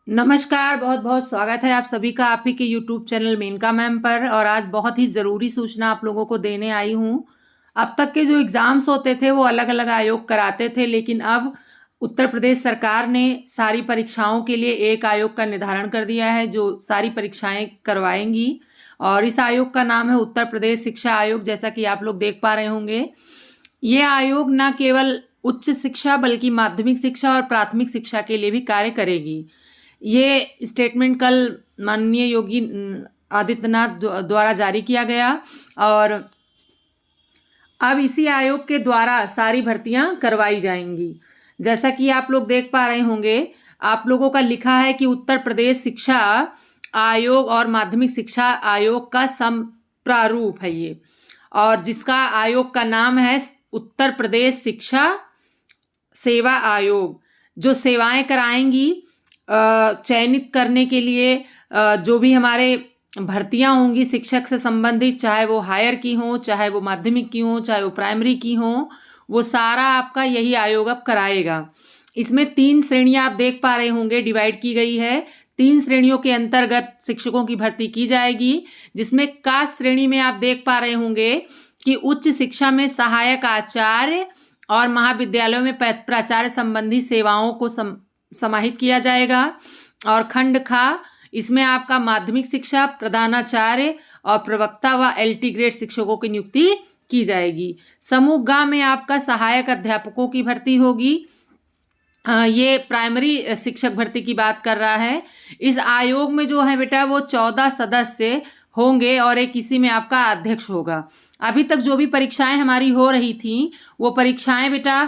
नमस्कार, बहुत-बहुत स्वागत है आप सभी का आप ही के यूट्यूब चैनल मेनका मैम पर। और आज बहुत ही ज़रूरी सूचना आप लोगों को देने आई हूँ। अब तक के जो एग्ज़ाम्स होते थे वो अलग-अलग आयोग कराते थे, लेकिन अब उत्तर प्रदेश सरकार ने सारी परीक्षाओं के लिए एक आयोग का निर्धारण कर दिया है जो सारी परीक्षाएँ करवाएँगी। और इस आयोग का नाम है उत्तर प्रदेश शिक्षा आयोग, जैसा कि आप लोग देख पा रहे होंगे। ये आयोग न केवल उच्च शिक्षा बल्कि माध्यमिक शिक्षा और प्राथमिक शिक्षा के लिए भी कार्य करेगी। ये स्टेटमेंट कल माननीय योगी आदित्यनाथ द्वारा जारी किया गया। और अब इसी आयोग के द्वारा सारी भर्तियां करवाई जाएंगी। जैसा कि आप लोग देख पा रहे होंगे, आप लोगों का लिखा है कि उत्तर प्रदेश शिक्षा आयोग और माध्यमिक शिक्षा आयोग का समप्रारूप है ये, और जिसका आयोग का नाम है उत्तर प्रदेश शिक्षा सेवा आयोग। जो सेवाएं कराएंगी चयनित करने के लिए जो भी हमारे भर्तियां होंगी शिक्षक से संबंधित, चाहे वो हायर की हों, चाहे वो माध्यमिक की हों, चाहे वो प्राइमरी की हों, वो सारा आपका यही आयोग अब कराएगा। इसमें 3 श्रेणियां आप देख पा रहे होंगे डिवाइड की गई है। 3 श्रेणियों के अंतर्गत शिक्षकों की भर्ती की जाएगी, जिसमें का श्रेणी में आप देख पा रहे होंगे कि उच्च शिक्षा में सहायक आचार्य और महाविद्यालयों में प्राचार्य संबंधी सेवाओं को समाहित किया जाएगा। और खंड खा, इसमें आपका माध्यमिक शिक्षा प्रधानाचार्य और प्रवक्ता व एलटी ग्रेड शिक्षकों की नियुक्ति की जाएगी। समूह ग में आपका सहायक अध्यापकों की भर्ती होगी। ये प्राइमरी शिक्षक भर्ती की बात कर रहा है। इस आयोग में जो है बेटा वो 14 सदस्य होंगे और एक इसी में आपका अध्यक्ष होगा। अभी तक जो भी परीक्षाएं हमारी हो रही थी वो परीक्षाएं बेटा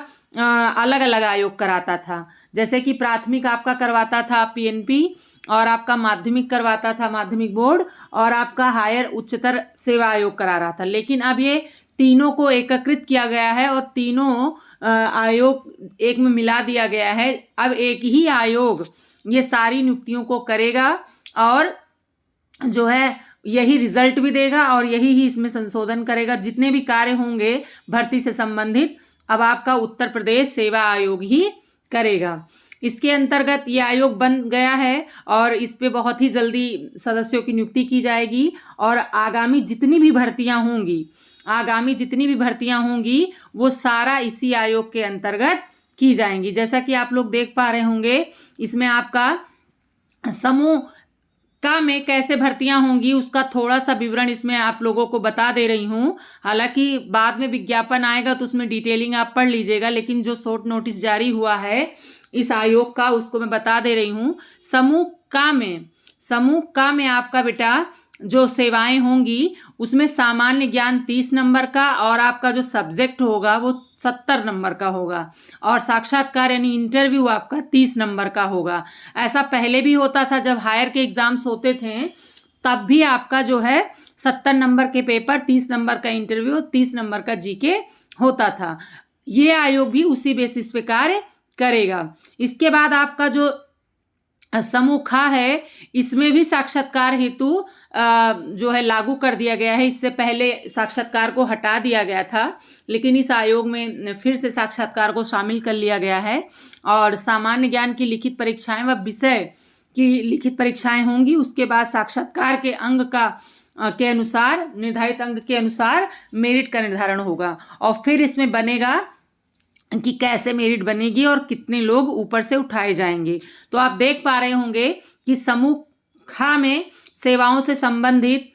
अलग अलग आयोग कराता था। जैसे कि प्राथमिक आपका करवाता था पीएनपी, और आपका माध्यमिक करवाता था माध्यमिक बोर्ड, और आपका हायर उच्चतर सेवा आयोग करा रहा था। लेकिन अब ये तीनों को एकत्रित किया गया है और तीनों आयोग एक में मिला दिया गया है। अब एक ही आयोग ये सारी नियुक्तियों को करेगा और जो है यही रिजल्ट भी देगा और यही ही इसमें संशोधन करेगा। जितने भी कार्य होंगे भर्ती से संबंधित अब आपका उत्तर प्रदेश सेवा आयोग ही करेगा। इसके अंतर्गत ये आयोग बन गया है और इस पे बहुत ही जल्दी सदस्यों की नियुक्ति की जाएगी। और आगामी जितनी भी भर्तियां होंगी वो सारा इसी आयोग के अंतर्गत की जाएंगी। जैसा कि आप लोग देख पा रहे होंगे, इसमें आपका समूह का में कैसे भर्तियां होंगी उसका थोड़ा सा विवरण इसमें आप लोगों को बता दे रही हूँ। हालांकि बाद में विज्ञापन आएगा तो उसमें डिटेलिंग आप पढ़ लीजिएगा, लेकिन जो शॉर्ट नोटिस जारी हुआ है इस आयोग का उसको मैं बता दे रही हूँ। समूह का में आपका बेटा जो सेवाएं होंगी उसमें सामान्य ज्ञान 30 नंबर का और आपका जो सब्जेक्ट होगा वो 70 नंबर का होगा, और साक्षात्कार यानी इंटरव्यू आपका 30 नंबर का होगा। ऐसा पहले भी होता था, जब हायर के एग्जाम्स होते थे तब भी आपका जो है 70 नंबर के पेपर, 30 नंबर का इंटरव्यू, 30 नंबर का जीके होता था। ये आयोग भी उसी बेसिस पे कार्य करेगा। इसके बाद आपका जो समूह ख है इसमें भी साक्षात्कार हेतु जो है लागू कर दिया गया है। इससे पहले साक्षात्कार को हटा दिया गया था, लेकिन इस आयोग में फिर से साक्षात्कार को शामिल कर लिया गया है। और सामान्य ज्ञान की लिखित परीक्षाएं व विषय की लिखित परीक्षाएं होंगी। उसके बाद साक्षात्कार के अंग के अनुसार, निर्धारित अंग के अनुसार मेरिट का निर्धारण होगा। और फिर इसमें बनेगा कि कैसे मेरिट बनेगी और कितने लोग ऊपर से उठाए जाएंगे। तो आप देख पा रहे होंगे कि समूह ख में सेवाओं से संबंधित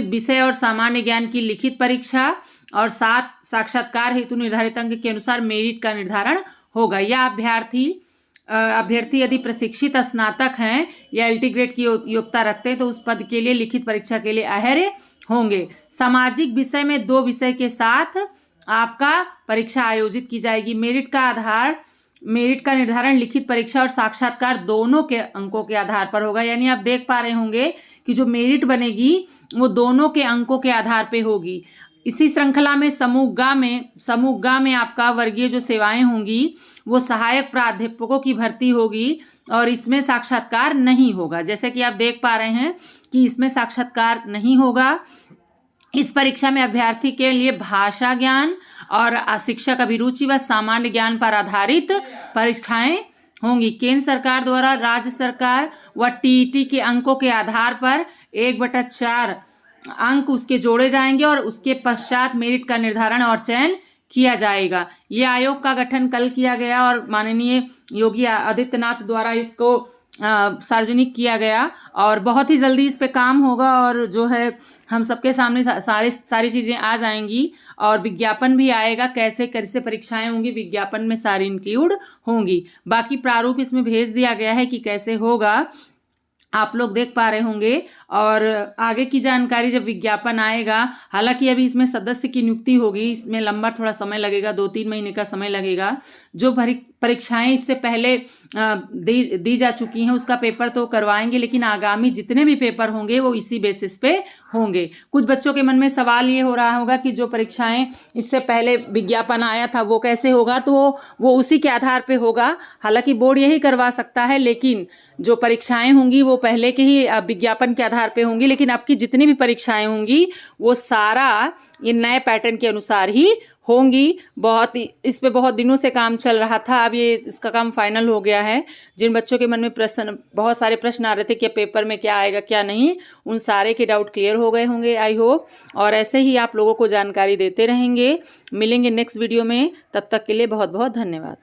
विषय और सामान्य ज्ञान की लिखित परीक्षा और 7 साक्षात्कार हेतु निर्धारित अंक के अनुसार मेरिट का निर्धारण होगा। यह अभ्यर्थी यदि प्रशिक्षित स्नातक हैं या एलटी ग्रेड की योग्यता रखते हैं तो उस पद के लिए लिखित परीक्षा के लिए अहर्य होंगे। सामाजिक विषय में 2 विषय के साथ आपका परीक्षा आयोजित की जाएगी। मेरिट का निर्धारण लिखित परीक्षा और साक्षात्कार दोनों के अंकों के आधार पर होगा। यानी आप देख पा रहे होंगे कि जो मेरिट बनेगी वो दोनों के अंकों के आधार पे होगी। इसी श्रृंखला में समूह ग में आपका वर्गीय जो सेवाएं होंगी वो सहायक प्राध्यापकों की भर्ती होगी और इसमें साक्षात्कार नहीं होगा। जैसे कि आप देख पा रहे हैं कि इसमें साक्षात्कार नहीं होगा। इस परीक्षा में अभ्यर्थी के लिए भाषा ज्ञान और शिक्षक अभिरुचि व सामान्य ज्ञान पर आधारित परीक्षाएं होंगी। केंद्र सरकार द्वारा राज्य सरकार व टीईटी के अंकों के आधार पर 1/4 अंक उसके जोड़े जाएंगे और उसके पश्चात मेरिट का निर्धारण और चयन किया जाएगा। ये आयोग का गठन कल किया गया और माननीय योगी आदित्यनाथ द्वारा इसको सार्वजनिक किया गया और बहुत ही जल्दी इस पे काम होगा और जो है हम सबके सामने सारी चीज़ें आ जाएंगी और विज्ञापन भी आएगा। कैसे कैसे परीक्षाएं होंगी विज्ञापन में सारी इंक्लूड होंगी। बाकी प्रारूप इसमें भेज दिया गया है कि कैसे होगा, आप लोग देख पा रहे होंगे। और आगे की जानकारी जब विज्ञापन आएगा, हालांकि अभी इसमें सदस्य की नियुक्ति होगी, इसमें लंबा थोड़ा समय लगेगा, 2-3 महीने का समय लगेगा। जो परीक्षाएं इससे पहले दी जा चुकी हैं उसका पेपर तो करवाएंगे, लेकिन आगामी जितने भी पेपर होंगे वो इसी बेसिस पे होंगे। कुछ बच्चों के मन में सवाल ये हो रहा होगा कि जो परीक्षाएं इससे पहले विज्ञापन आया था वो कैसे होगा, तो वो उसी के आधार पे होगा। हालांकि बोर्ड यही करवा सकता है, लेकिन जो परीक्षाएं होंगी वो पहले के ही विज्ञापन के आधार पे होंगी। लेकिन अब की जितनी भी परीक्षाएं होंगी वो सारा ये नए पैटर्न के अनुसार ही होंगी। इस पे बहुत दिनों से काम चल रहा था, अब ये इसका काम फाइनल हो गया है। जिन बच्चों के मन में बहुत सारे प्रश्न आ रहे थे कि पेपर में क्या आएगा क्या नहीं, उन सारे के डाउट क्लियर हो गए होंगे आई होप। और ऐसे ही आप लोगों को जानकारी देते रहेंगे। मिलेंगे नेक्स्ट वीडियो में, तब तक के लिए बहुत बहुत धन्यवाद।